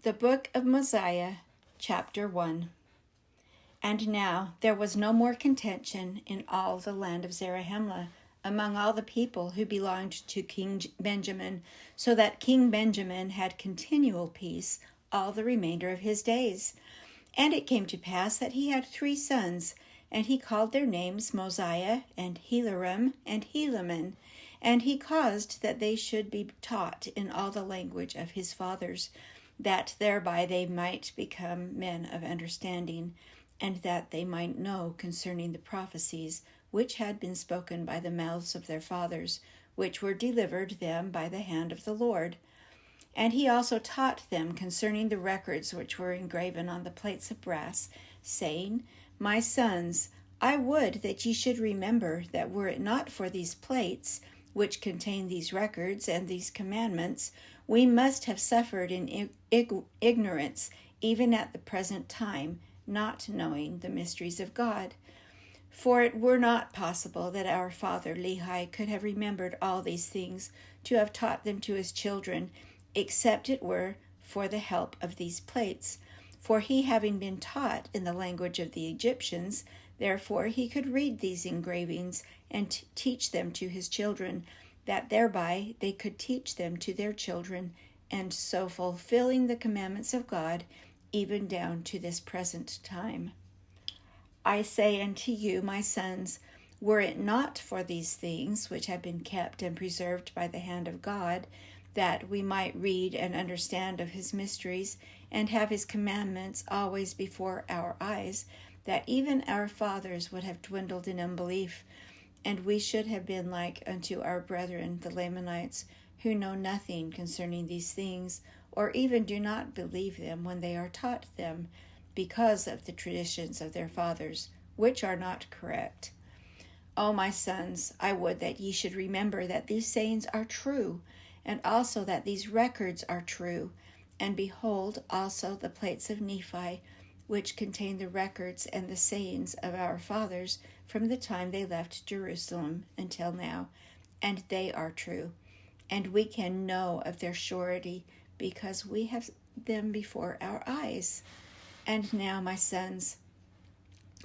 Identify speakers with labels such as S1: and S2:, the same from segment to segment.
S1: The Book of Mosiah, Chapter 1. And now there was no more contention in all the land of Zarahemla among all the people who belonged to King Benjamin, so that King Benjamin had continual peace all the remainder of his days. And it came to pass that he had 3 sons, and he called their names Mosiah, and Helaram, and Helaman, and he caused that they should be taught in all the language of his fathers, that thereby they might become men of understanding, and that they might know concerning the prophecies which had been spoken by the mouths of their fathers, which were delivered them by the hand of the Lord. And he also taught them concerning the records which were engraven on the plates of brass, saying, My sons, I would that ye should remember that were it not for these plates, which contain these records and these commandments, we must have suffered in ignorance, even at the present time, not knowing the mysteries of God. For it were not possible that our father Lehi could have remembered all these things, to have taught them to his children, except it were for the help of these plates. For he, having been taught in the language of the Egyptians, therefore he could read these engravings and teach them to his children, that thereby they could teach them to their children, and so fulfilling the commandments of God, even down to this present time. I say unto you, my sons, were it not for these things which have been kept and preserved by the hand of God, that we might read and understand of his mysteries, and have his commandments always before our eyes, that even our fathers would have dwindled in unbelief, and we should have been like unto our brethren the Lamanites, who know nothing concerning these things, or even do not believe them when they are taught them, because of the traditions of their fathers, which are not correct. O my sons, I would that ye should remember that these sayings are true, and also that these records are true. And behold also the plates of Nephi, which contain the records and the sayings of our fathers from the time they left Jerusalem until now, and they are true. And we can know of their surety, because we have them before our eyes. And now, my sons,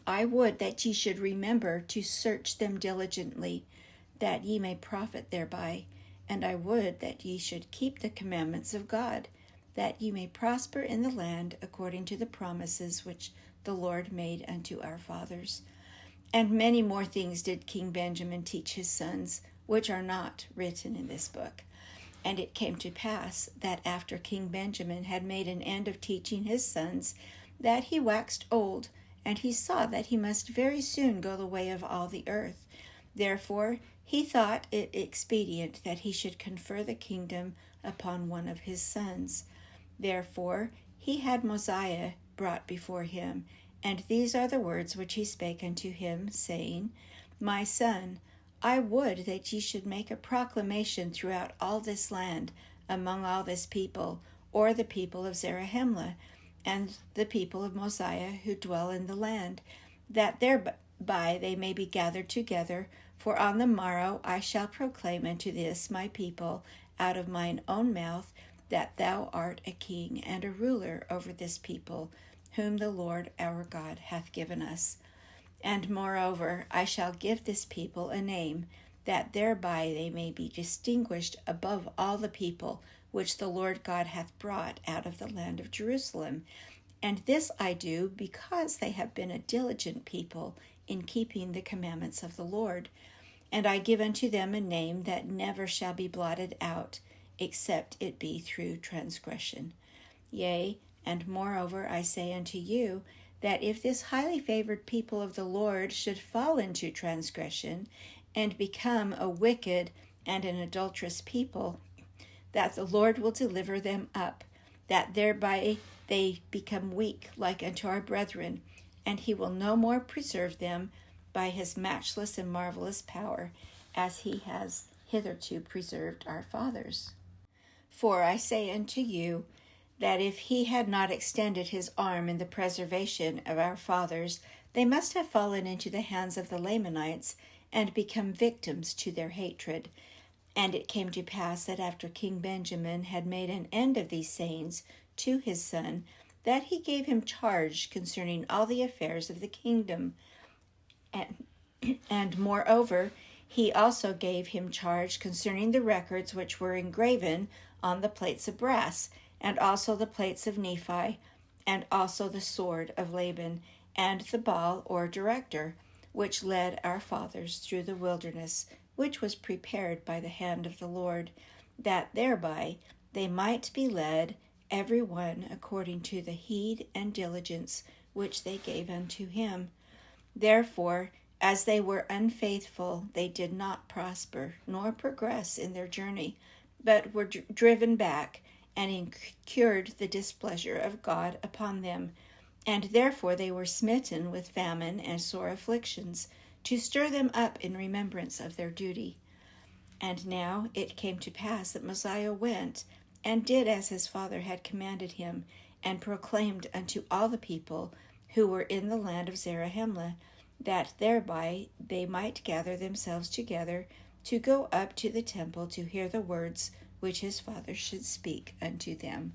S1: I would that ye should remember to search them diligently, that ye may profit thereby. And I would that ye should keep the commandments of God, that ye may prosper in the land according to the promises which the Lord made unto our fathers. And many more things did King Benjamin teach his sons, which are not written in this book. And it came to pass that after King Benjamin had made an end of teaching his sons, that he waxed old, and he saw that he must very soon go the way of all the earth. Therefore he thought it expedient that he should confer the kingdom upon one of his sons. Therefore he had Mosiah brought before him, and these are the words which he spake unto him, saying, My son, I would that ye should make a proclamation throughout all this land, among all this people, or the people of Zarahemla, and the people of Mosiah who dwell in the land, that thereby they may be gathered together. For on the morrow I shall proclaim unto this my people out of mine own mouth, that thou art a king and a ruler over this people, whom the Lord our God hath given us. And moreover, I shall give this people a name, that thereby they may be distinguished above all the people which the Lord God hath brought out of the land of Jerusalem. And this I do because they have been a diligent people in keeping the commandments of the Lord. And I give unto them a name that never shall be blotted out, except it be through transgression. Yea, and moreover I say unto you, that if this highly favored people of the Lord should fall into transgression, and become a wicked and an adulterous people, that the Lord will deliver them up, that thereby they become weak like unto our brethren, and he will no more preserve them by his matchless and marvelous power, as he has hitherto preserved our fathers. For I say unto you, that if he had not extended his arm in the preservation of our fathers, they must have fallen into the hands of the Lamanites, and become victims to their hatred. And it came to pass that after King Benjamin had made an end of these sayings to his son, that he gave him charge concerning all the affairs of the kingdom. And moreover, he also gave him charge concerning the records which were engraven on the plates of brass, and also the plates of Nephi, and also the sword of Laban, and the ball or director, which led our fathers through the wilderness, which was prepared by the hand of the Lord, that thereby they might be led, every one according to the heed and diligence which they gave unto him. Therefore, as they were unfaithful, they did not prosper, nor progress in their journey, but were driven back, and incurred the displeasure of God upon them. And therefore they were smitten with famine and sore afflictions, to stir them up in remembrance of their duty. And now it came to pass that Mosiah went, and did as his father had commanded him, and proclaimed unto all the people who were in the land of Zarahemla, that thereby they might gather themselves together to go up to the temple to hear the words which his father should speak unto them.